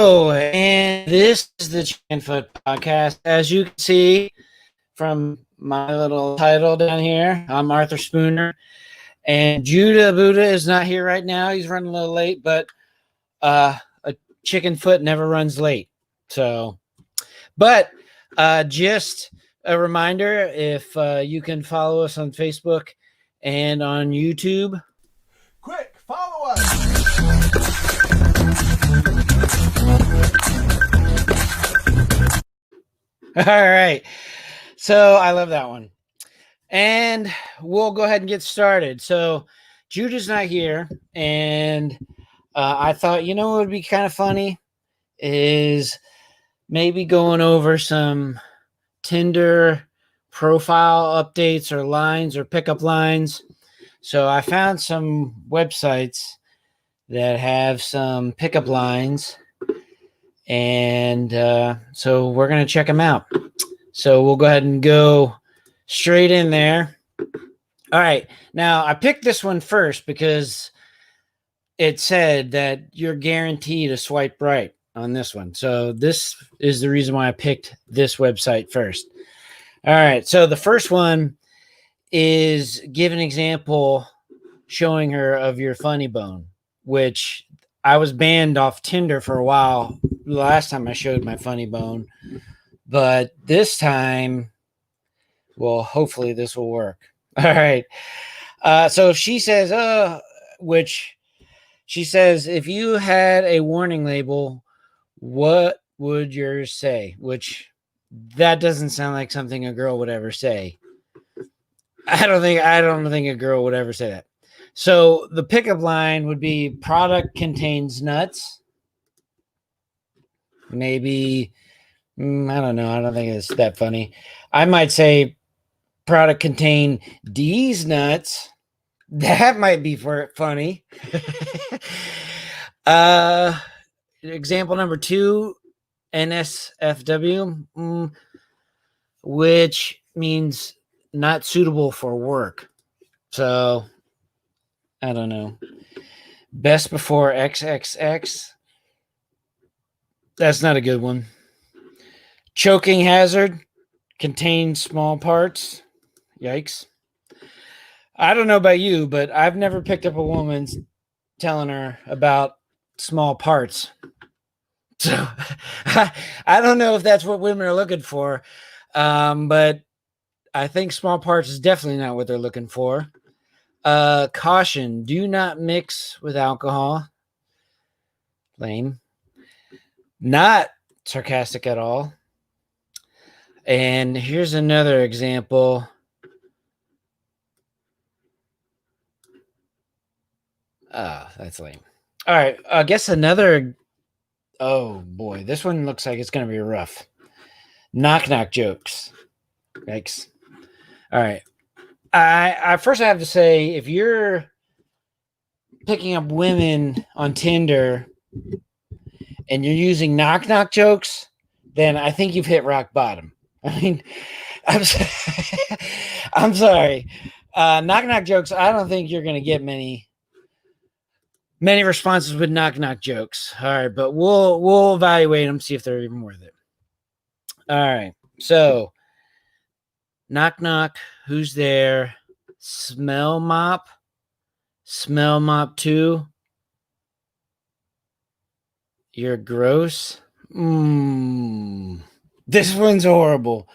Oh, and this is the Chickenfoot podcast. As you can see from my little title down here, I'm Arthur Spooner, and Judah Buddha is not here right now. He's running a little late, but a Chickenfoot never runs late. So, but just a reminder, if you can follow us on Facebook and on YouTube. Quick, follow us! All right. So I love that one. And we'll go ahead and get started. So Judah's not here. And I thought, what would be kind of funny is maybe going over some Tinder profile updates or lines or pickup lines. So I found some websites that have some pickup lines. And so we're going to check them out. So we'll go ahead and go straight in there. All right. Now, I picked this one first because it said that you're guaranteed a swipe right on this one. So this is the reason why I picked this website first. All right. So the first one is give an example showing her of your funny bone, which I was banned off Tinder for a while. The last time I showed my funny bone, but this time, well, hopefully this will work. All right. So she says, which she says, if you had a warning label, what would yours say? Which that doesn't sound like something a girl would ever say. I don't think a girl would ever say that. So the pickup line would be product contains nuts. Maybe, I don't know. I don't think it's that funny. I might say product contain D's nuts. That might be funny. Example number 2, NSFW, which means not suitable for work. So I don't know. Best before XXX. That's not a good one. Choking hazard. Contains small parts. Yikes. I don't know about you, but I've never picked up a woman telling her about small parts. So I don't know if that's what women are looking for. But I think small parts is definitely not what they're looking for. Caution, do not mix with alcohol. Lame. Not sarcastic at all. And here's another example. Oh, that's lame. All right. I guess another. Oh, boy. This one looks like it's going to be rough. Knock jokes. Yikes. All right. I first have to say, if you're picking up women on Tinder and you're using knock jokes, then I think you've hit rock bottom. I mean, I'm sorry. Knock jokes, I don't think you're going to get many responses with knock jokes. All right, but we'll evaluate them, see if they're even worth it. All right. So, knock, who's there? Smell mop 2. You're gross. This one's horrible.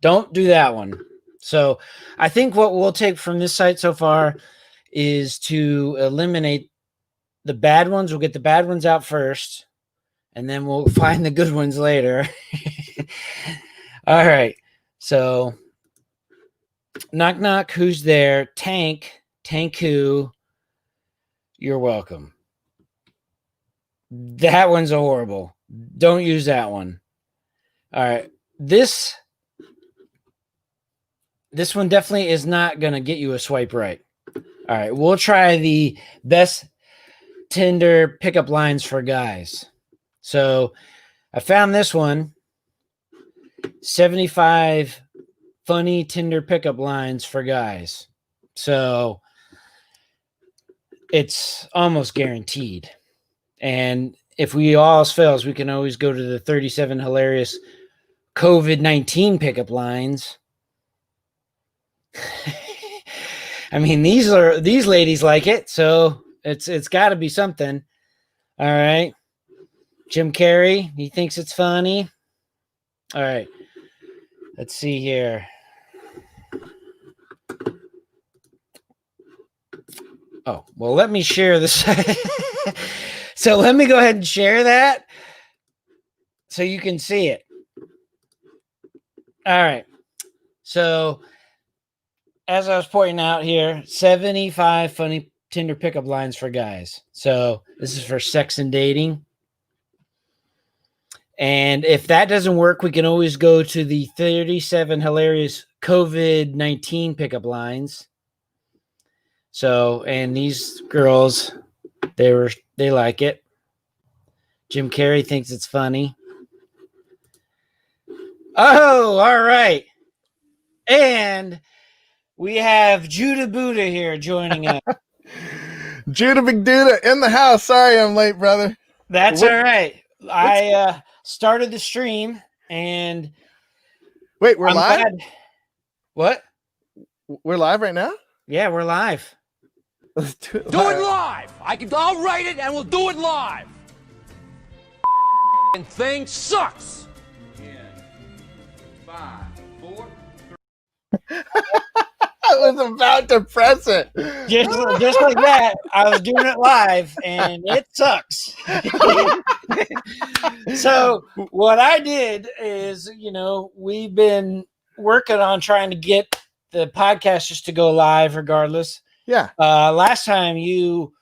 Don't do that one. So I think what we'll take from this site so far is to eliminate the bad ones. We'll get the bad ones out first, and then we'll find the good ones later. All right. So knock, who's there? Tank who? You're welcome. That one's horrible. Don't use that one. All right. This one definitely is not going to get you a swipe right. All right. We'll try the best Tinder pickup lines for guys. So I found this one. 75 funny Tinder pickup lines for guys. So it's almost guaranteed. And if we all else fails, we can always go to the 37 hilarious COVID-19 pickup lines. I mean, these ladies like it, so it's got to be something. All right. Jim Carrey, he thinks it's funny. All right. Let's see here. Oh, well, let me share this. So let me go ahead and share that so you can see it. All right. So as I was pointing out here, 75 funny Tinder pickup lines for guys. So this is for sex and dating. And if that doesn't work, we can always go to the 37 hilarious COVID-19 pickup lines. So, and these girls, they like it. Jim Carrey thinks it's funny. Oh, all right. And we have Judah Buddha here joining us. Judah McDuda in the house. Sorry I'm late, brother. That's all right. I started the stream and wait, we're live? Glad. What? We're live right now? Yeah, we're live. Let's do it Do it live. I'll write it and we'll do it live. And thing sucks. I was about to press it. Just like that, I was doing it live, and it sucks. So what I did is, we've been working on trying to get the podcast just to go live regardless. Yeah. Last time you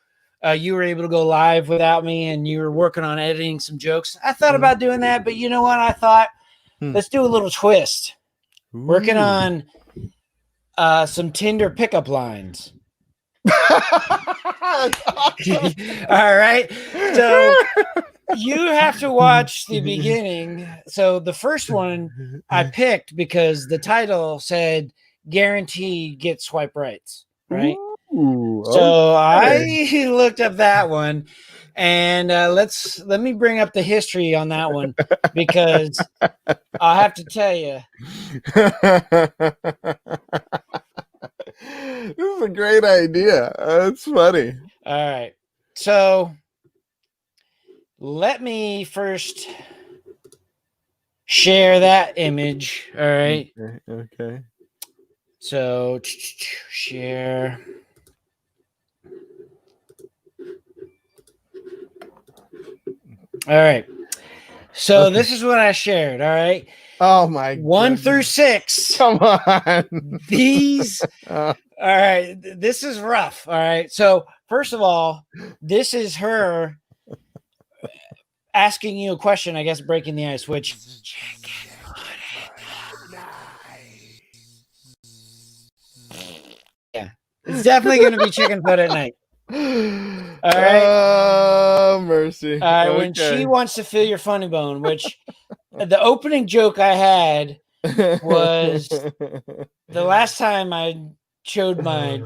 were able to go live without me, and you were working on editing some jokes. I thought about doing that, but you know what? I thought, let's do a little twist. Ooh. Working on some Tinder pickup lines. That's awesome. All right. So you have to watch the beginning. So the first one I picked because the title said guarantee get swipe rights. Right. Ooh, so okay. I looked up that one, and let me bring up the history on that one because I'll have to tell you. This is a great idea. That's funny. All right. So let me first share that image. All right. Okay. So share. All right. So this is what I shared. All right. Oh my 1 through 6. Come on. These. All right. This is rough. All right. So first of all, this is her asking you a question, I guess, breaking the ice, which yeah, it's definitely going to be Chickenfoot at night. All right. Oh, mercy. All right. Okay. When she wants to feel your funny bone, which the opening joke I had was the last time I showed my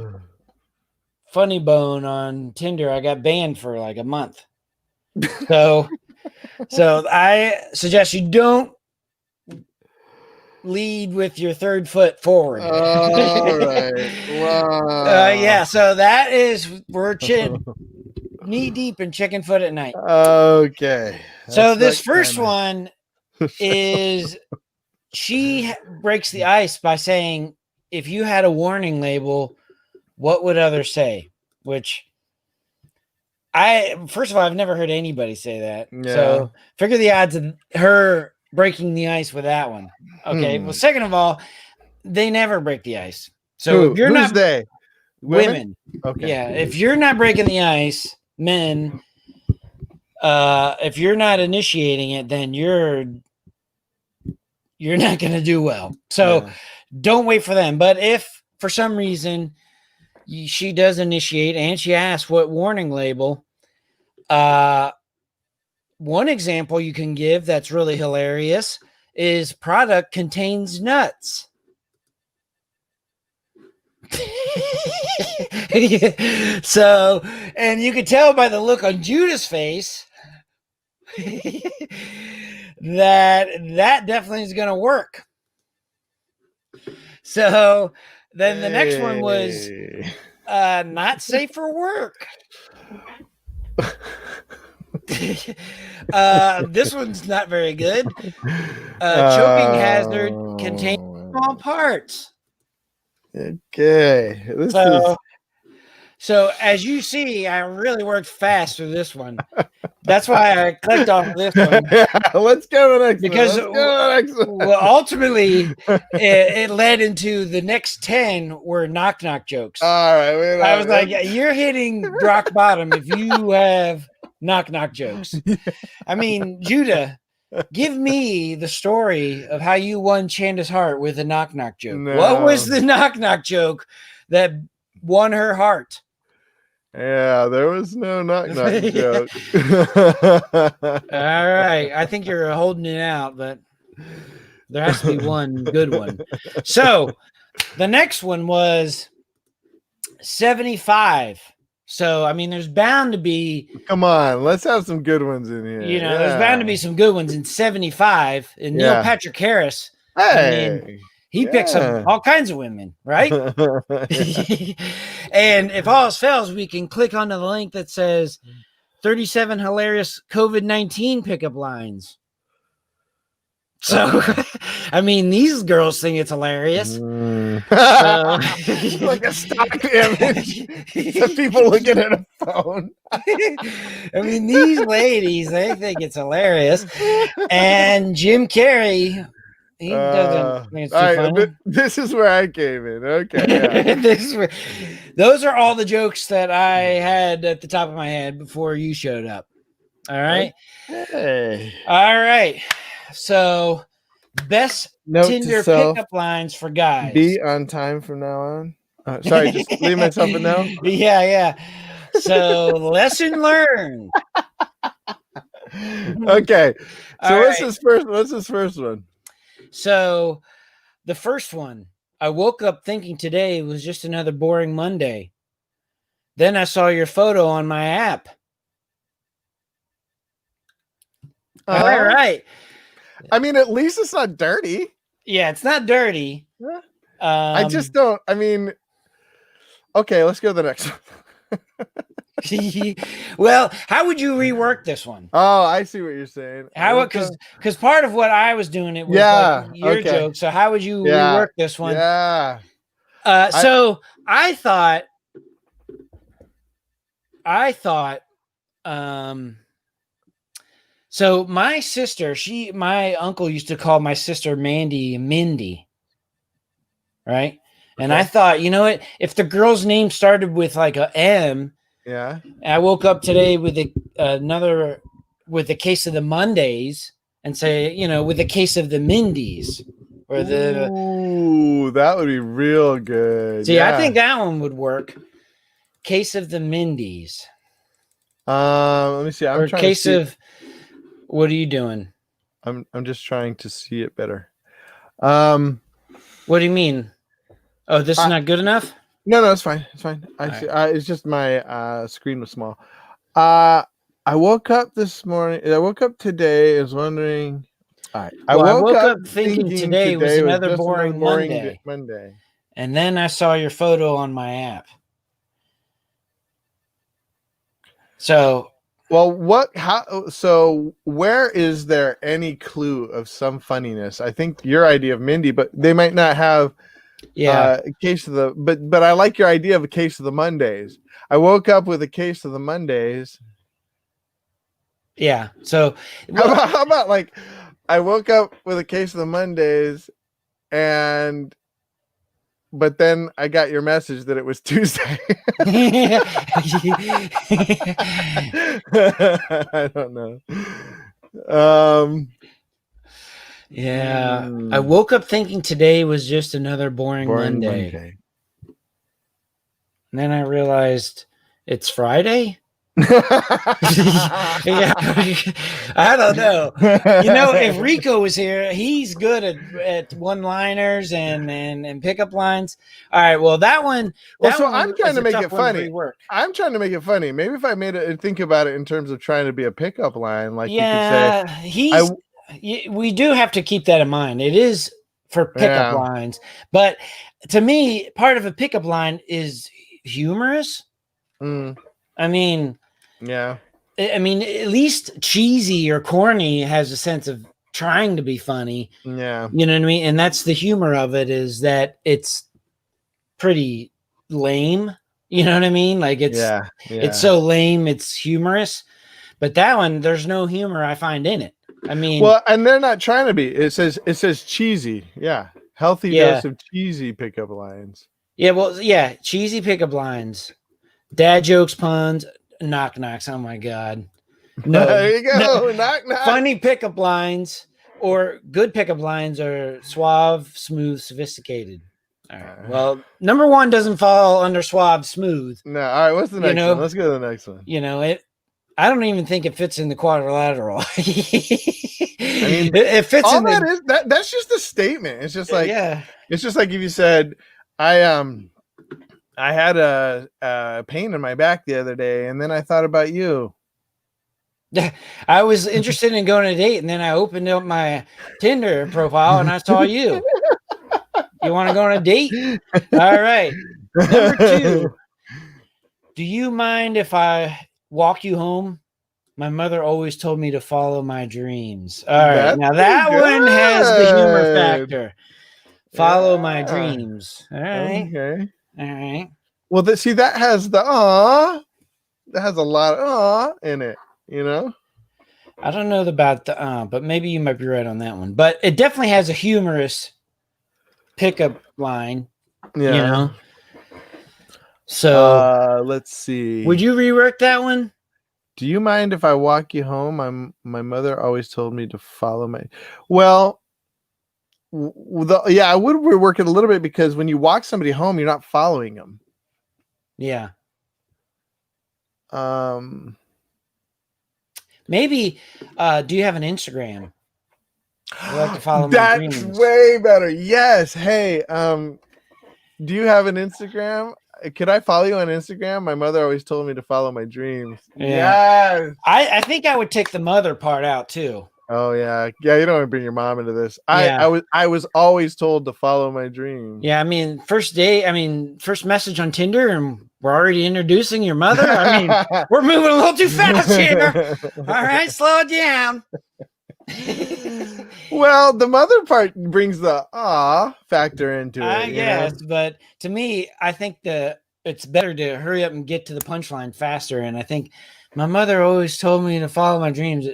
funny bone on Tinder, I got banned for like a month. So I suggest you don't lead with your third foot forward. All right. Wow. Yeah. So that is we're knee deep in Chickenfoot at night. Okay. So this first one is she breaks the ice by saying, if you had a warning label, what would others say? Which first of all, I've never heard anybody say that. Yeah. So figure the odds of her breaking the ice with that one. Okay. Well, second of all, they never break the ice. So if you're not they? Women. Okay. Yeah. If you're not breaking the ice, men, if you're not initiating it, then you're not going to do well. So don't wait for them. But if for some reason she does initiate and she asks what warning label, one example you can give that's really hilarious is product contains nuts. So, and you could tell by the look on Judah's face that definitely is going to work. So then the next one was not safe for work. This one's not very good. Choking hazard containing small parts. Okay. So as you see, I really worked fast for this one. That's why I clicked on this one. Yeah, let's go to the next Because one. well, ultimately, it led into the next 10 were knock jokes. All right. I was like, you're hitting rock bottom if you have knock jokes. I mean, Judah, give me the story of how you won Chanda's heart with a knock joke. No. What was the knock joke that won her heart? Yeah, there was no knock joke. All right. I think you're holding it out, but there has to be one good one. So the next one was 75. So, I mean, there's bound to be. Come on, let's have some good ones in here. You know, there's bound to be some good ones in 75. And Neil Patrick Harris. Hey. I mean, he picks up all kinds of women, right? And if all else fails, we can click onto the link that says 37 hilarious COVID-19 pickup lines. So, I mean, these girls think it's hilarious. Like a stock image of people looking at a phone. I mean, these ladies, they think it's hilarious. And Jim Carrey, he doesn't think it's too funny. This is where I came in. Okay. Yeah. Those are all the jokes that I had at the top of my head before you showed up. All right. Hey. All right. So, best Tinder pickup lines for guys. Be on time from now on. Sorry, just leave myself a note. Yeah. So, lesson learned. Okay. So what's right. this first one? So, the first one, I woke up thinking today was just another boring Monday. Then I saw your photo on my app. All right. I mean, at least it's not dirty. Yeah, it's not dirty. I just don't. I mean, okay, let's go to the next one. Well, how would you rework this one? Oh, I see what you're saying. How because part of what I was doing it was like your joke. So how would you rework this one? Yeah. So I thought so my sister, my uncle used to call my sister Mindy. Right? Okay. And I thought, you know what? If the girl's name started with like a M, I woke up today with with a case of the Mondays and say, you know, with a case of the Mindies or the. Ooh, that would be real good. See, I think that one would work. Case of the Mindies. Let me see. I'm trying to see. What are you doing? I'm just trying to see it better. What do you mean? Oh, this is not good enough? No, it's fine. It's fine. It's just my screen was small. I woke up this morning. I woke up today. I was wondering. All right. I woke up thinking today was another boring Monday. And then I saw your photo on my app. So, well, so where is there any clue of some funniness? I think your idea of Mindy, but they might not have a case of the, but I like your idea of a case of the Mondays. I woke up with a case of the Mondays. Yeah. So how about like, I woke up with a case of the Mondays but then I got your message that it was Tuesday. I don't know. Yeah. I woke up thinking today was just another boring Monday. And then I realized it's Friday. Yeah, I don't know. If Rico was here, he's good at one-liners and pickup lines. All right, well that one. Well, That so one I'm trying was to a make tough it one to funny. rework. I'm trying to make it funny. Maybe if I made it and think about it in terms of trying to be a pickup line, like you could say, we do have to keep that in mind. It is for pickup lines, but to me, part of a pickup line is humorous. I mean, yeah. I mean, at least cheesy or corny has a sense of trying to be funny. Yeah. You know what I mean? And that's the humor of it, is that it's pretty lame. You know what I mean? Like it's so lame, it's humorous. But that one, there's no humor I find in it. I mean, well, and they're not trying to be. It says cheesy. Yeah. Healthy dose of cheesy pickup lines. Yeah, well, yeah, cheesy pickup lines, dad jokes, puns, knock knocks. Oh my god. No, there you go. No. Knock knock. Funny pickup lines or good pickup lines are suave, smooth, sophisticated. All right. Well, number one doesn't fall under suave, smooth. No. All right. What's the next one? Let's go to the next one. I don't even think it fits in the quadrilateral. I mean, it fits all in that is that's just a statement. It's just like it's just like if you said, I had a pain in my back the other day, and then I thought about you. I was interested in going on a date, and then I opened up my Tinder profile and I saw you. You want to go on a date? All right. Number 2. Do you mind if I walk you home? My mother always told me to follow my dreams. All right. Now that one has the humor factor. Follow my dreams. All right. Okay. All right. Well, that has the that has a lot of in it, I don't know about the but maybe you might be right on that one. But it definitely has a humorous pickup line. Yeah. So let's see. Would you rework that one? Do you mind if I walk you home? My mother always told me to follow my. Well, I would rework it a little bit, because when you walk somebody home, you're not following them. Yeah. Maybe. Do you have an Instagram? I like to follow. That's way better. Yes. Hey. Do you have an Instagram? Could I follow you on Instagram? My mother always told me to follow my dreams. Yeah. Yes. I think I would take the mother part out too. Oh yeah. Yeah, you don't want to bring your mom into this. I was always told to follow my dreams. Yeah, I mean, first message on Tinder and we're already introducing your mother. I mean, we're moving a little too fast here. All right, slow it down. Well, the mother part brings the factor into it. I guess, but to me, I think it's better to hurry up and get to the punchline faster. And I think my mother always told me to follow my dreams.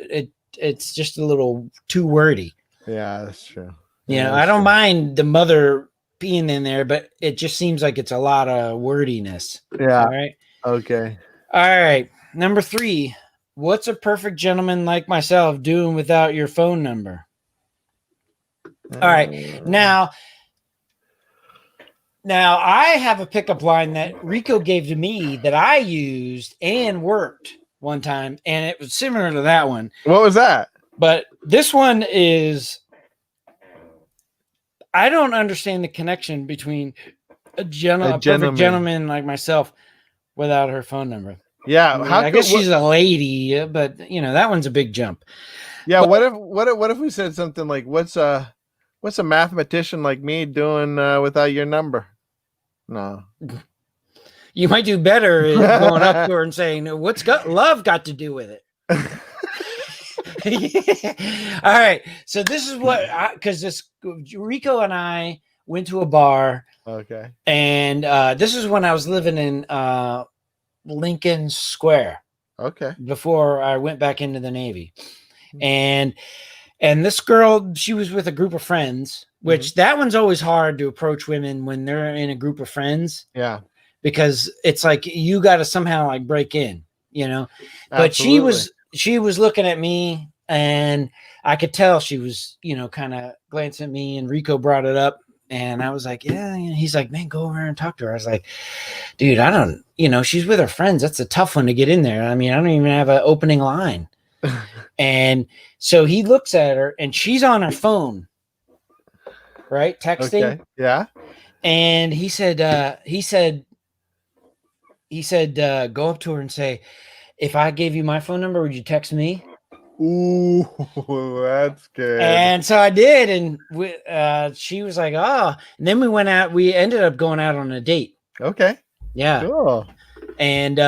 It's just a little too wordy. Yeah, that's true. I don't mind the mother being in there, but it just seems like it's a lot of wordiness. Yeah. All right. Okay. All right. Number 3. What's a perfect gentleman like myself doing without your phone number? All right. Now I have a pickup line that Rico gave to me that I used and worked one time, and it was similar to that one. What was that? But this one is, I don't understand the connection between a perfect gentleman like myself without her phone number. Yeah, I guess she's a lady, but that one's a big jump. Yeah, but what if we said something like, what's a mathematician like me doing without your number? No. You might do better going up to her and saying, "What's love got to do with it?" All right, so this is because Rico and I went to a bar. Okay. And this is when I was living in Lincoln Square. Okay. Before I went back into the Navy. And this girl, she was with a group of friends, which that one's always hard to approach women when they're in a group of friends. Yeah. Because it's like you got to somehow like break in, But Absolutely. she was looking at me, and I could tell she was, kind of glancing at me, and Rico brought it up. And I was like, yeah. He's like, man, go over and talk to her. I was like, dude, I don't, she's with her friends. That's a tough one to get in there. I mean, I don't even have an opening line. And so he looks at her and she's on her phone, right? Texting. Okay. Yeah. And he said, go up to her and say, if I gave you my phone number, would you text me? Ooh, that's good. And so I did, and she was like, "Oh." And then we went out. We ended up going out on a date. Okay. Yeah. Cool. And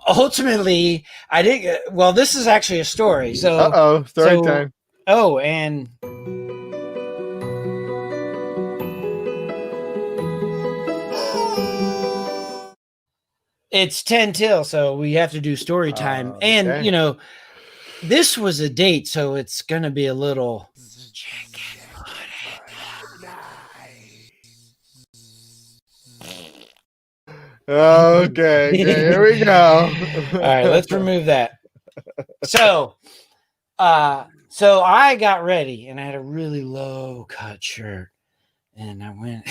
ultimately, I didn't. Well, this is actually a story. So, story time. Oh, and it's 10 till, so we have to do story time. Okay. And this was a date, so it's gonna be a little. Okay, here we go. All right, let's remove that. So I got ready, and I had a really low cut shirt, and I went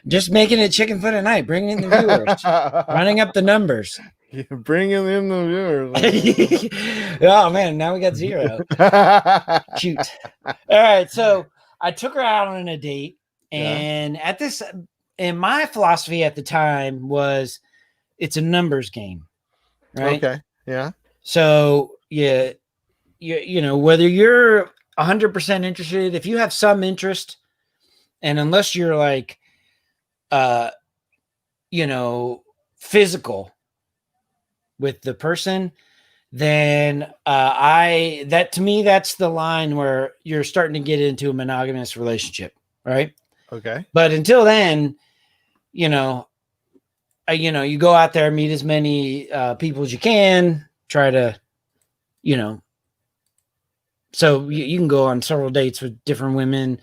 just making it Chickenfoot at night, bringing in the viewers, running up the numbers. You're bringing in the viewers. Oh man, now we got 0. Shoot. All right, so I took her out on a date, and and my philosophy at the time was it's a numbers game, right? Okay. Yeah. So whether you're 100% interested, if you have some interest, and unless you're like, physical with the person, then that to me, that's the line where you're starting to get into a monogamous relationship, right? Okay. But until then, you go out there, meet as many people as you can, try to, so you can go on several dates with different women.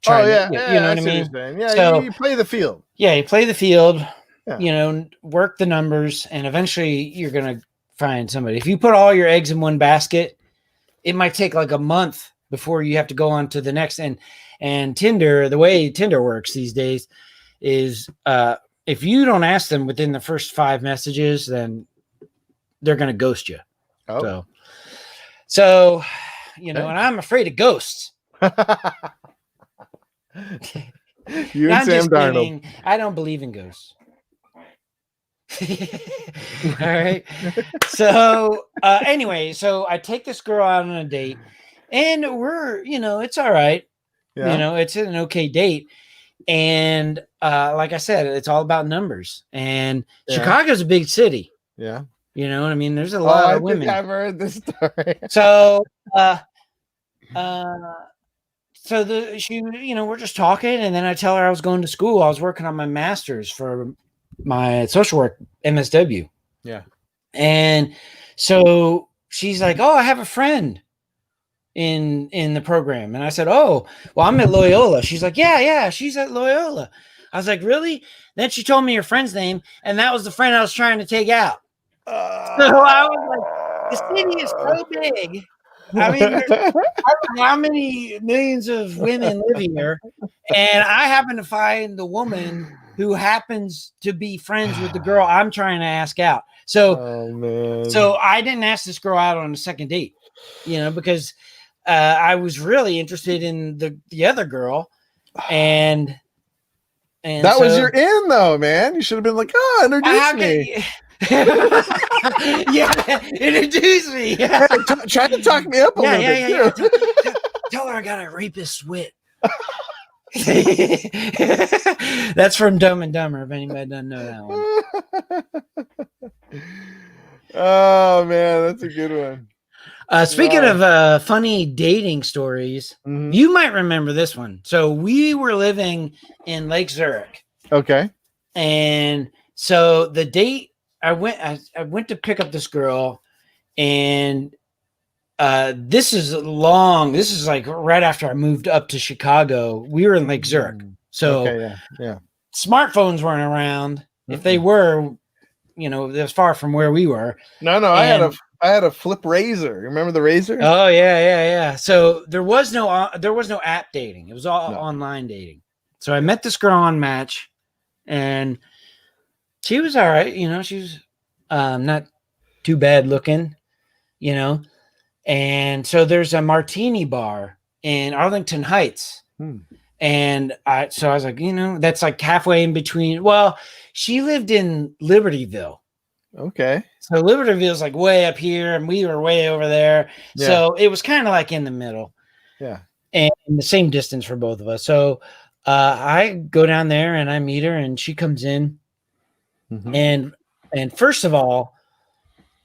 You know what I mean? Yeah, so, you play the field. Yeah, you play the field, work the numbers, and eventually you're going to find somebody. If you put all your eggs in one basket, it might take like a month before you have to go on to the next. And Tinder, the way Tinder works these days is if you don't ask them within the first 5 messages, then they're going to ghost you. Oh. So, and I'm afraid of ghosts. You and Sam Darnold. I don't believe in ghosts. All right. So anyway, so I take this girl out on a date, and we're, it's all right. Yeah. It's an okay date. And like I said, it's all about numbers. And Chicago's a big city. Yeah. You know what I mean? There's a lot of women. I've heard this story. So we're just talking, and then I tell her I was going to school. I was working on my master's for my social work MSW. Yeah. And so she's like, "Oh, I have a friend in the program." And I said, "Oh, well, I'm at Loyola." She's like, yeah, she's at Loyola. I was like, "Really?" Then she told me her friend's name, and that was the friend I was trying to take out. So I was like, the city is so big. I mean, I don't know how many millions of women live here, and I happen to find the woman who happens to be friends with the girl I'm trying to ask out. So, so I didn't ask this girl out on a second date, because I was really interested in the other girl, and that was your in though, man. You should have been like, "Oh, introduce me." Yeah, introduce me. Yeah. Try to talk me up a little bit too. Tell her I got a rapist wit. That's from Dumb and Dumber, if anybody doesn't know that one. Oh man, that's a good one. Speaking of funny dating stories, you might remember this one. So we were living in Lake Zurich. Okay. And so the date, I went to pick up this girl, and this is like right after I moved up to Chicago. We were in Lake Zurich. So yeah. Smartphones weren't around. If they were, it was far from where we were. No, I had I had a flip razor. Remember the razor? Oh yeah. So there was no app dating. It was all No. online dating. So I met this girl on Match, and she was all right. She was not too bad looking. And so there's a martini bar in Arlington Heights. And I was like, that's like halfway in between. Well, she lived in Libertyville. Okay. So Libertyville is like way up here, and we were way over there. Yeah. So it was kind of like in the middle. Yeah. And the same distance for both of us. So I go down there and I meet her, and she comes in. And first of all,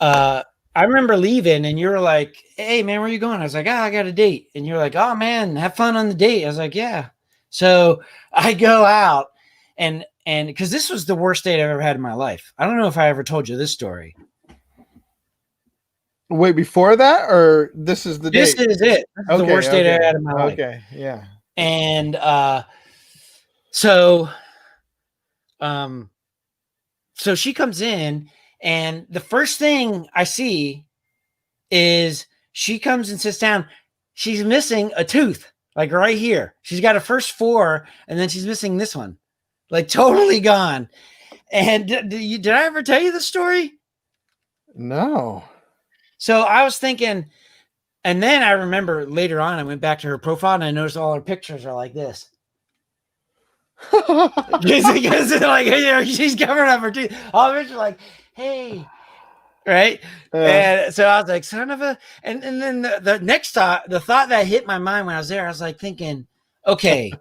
I remember leaving, and you were like, "Hey man, where are you going?" I was like, "I got a date." And you're like, "Oh man, have fun on the date." I was like, "Yeah." So I go out, and because this was the worst date I've ever had in my life. I don't know if I ever told you this story. Wait, before that, or this is the date? This is it. This is the worst date I had in my life. Okay, yeah. And so she comes in, and the first thing I see is she comes and sits down. She's missing a tooth, like right here. She's got her first 4, and then she's missing this one, like totally gone. And did I ever tell you the story? No. So I was thinking, and then I remember later on, I went back to her profile and I noticed all her pictures are like this. Because like, she's covered up her teeth. All the pictures are like, hey, right? And so I was like, son of a, and then the next thought, the thought that hit my mind when I was there, I was like thinking, okay,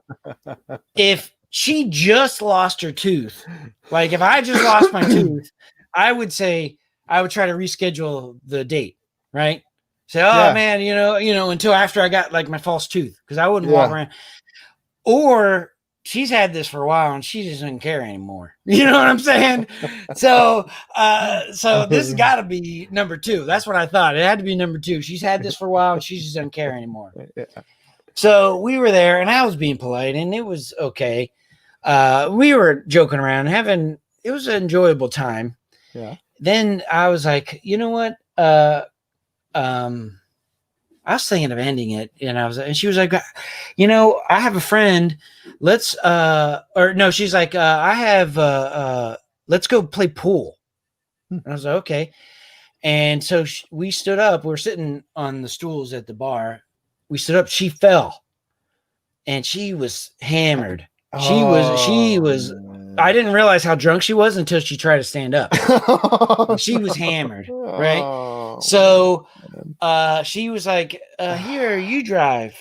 if she just lost her tooth, like if I just lost my tooth, I would say I would try to reschedule the date, right? Say, oh man, until after I got like my false tooth, because I wouldn't walk around. Or she's had this for a while and she just doesn't care anymore. You know what I'm saying? So this got to be number 2. That's what I thought. It had to be number 2. She's had this for a while and she just doesn't care anymore. So we were there, and I was being polite, and it was okay. We were joking around, it was an enjoyable time. Yeah. Then I was like, you know what? I was thinking of ending it, and she was like, I have a friend. Let's she's like, I have let's go play pool. And I was like, okay. And so we stood up. We're sitting on the stools at the bar. We stood up. She fell, and she was hammered. She was. I didn't realize how drunk she was until she tried to stand up. She was hammered, right? So she was like, here, you drive.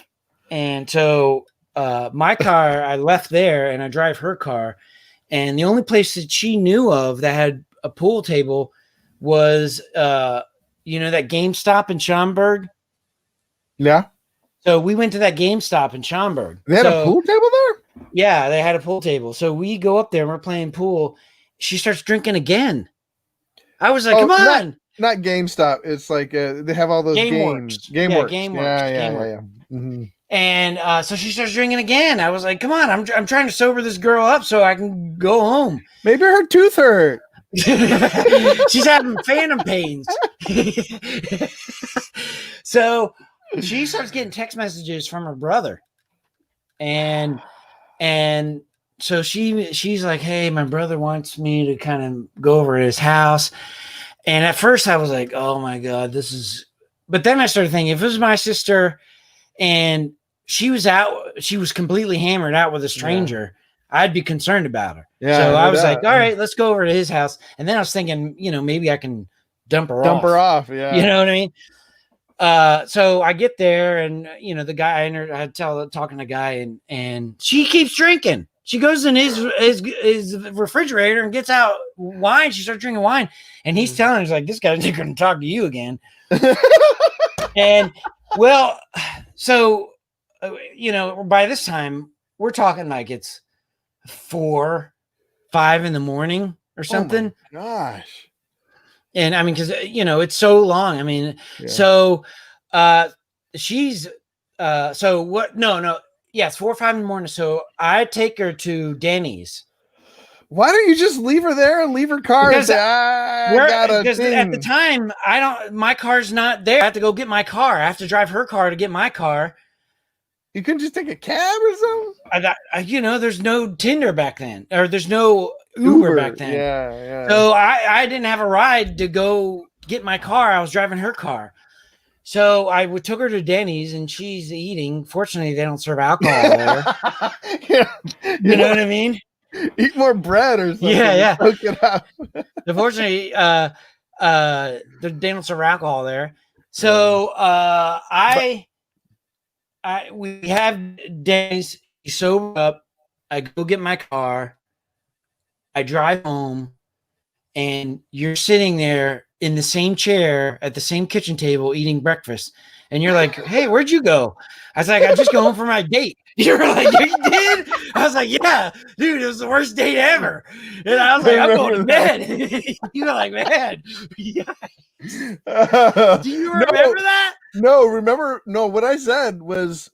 And so my car, I left there, and I drive her car. And the only place that she knew of that had a pool table was, that GameStop in Schaumburg. Yeah. So we went to that GameStop in Schaumburg. They had a pool table there? Yeah, they had a pool table. So we go up there and we're playing pool. She starts drinking again. I was like, come on. Not GameStop. It's like they have all those games. GameWorks. Yeah. Mm-hmm. And so she starts drinking again. I was like, come on. I'm trying to sober this girl up so I can go home. Maybe her tooth hurt. She's having phantom pains. So she starts getting text messages from her brother. And so she's like, hey, my brother wants me to kind of go over to his house. And at first I was like, oh my God, but then I started thinking, if it was my sister and she was completely hammered out with a stranger, I'd be concerned about her. Yeah, so I was like, all right, let's go over to his house. And then I was thinking, maybe I can dump her off. Yeah. You know what I mean? So I get there, and the guy, I talking to the guy, and she keeps drinking. She goes in his refrigerator and gets out wine. She starts drinking wine, and he's telling her, he's like, this guy's not going to talk to you again. And well, so by this time we're talking like it's 4, 5 in the morning or something. Oh my gosh. And I mean, because it's so long. I mean, so she's so what? No, yeah, it's 4 or 5 in the morning. So I take her to Denny's, Why don't you just leave her there and leave her car and say, because at the time my car's not there. I have to go get my car. I have to drive her car to get my car. You couldn't just take a cab or something? There's no Tinder back then, or there's no Uber back then. Yeah. So I didn't have a ride to go get my car. I was driving her car. So I took her to Denny's and she's eating. Fortunately, they don't serve alcohol there. You know what I mean? Eat more bread or something. Yeah. Soak it up. Unfortunately, they don't serve alcohol there. So we have days sober up. I go get my car. I drive home, and you're sitting there in the same chair at the same kitchen table eating breakfast. And you're like, "Hey, where'd you go?" I was like, "I just go home for my date." You're like, "You did?" I was like, "Yeah, dude, it was the worst date ever." And I was like, "I'm going to bed." You were like, "Man, yeah." Do you remember that? No, remember? No, what I said was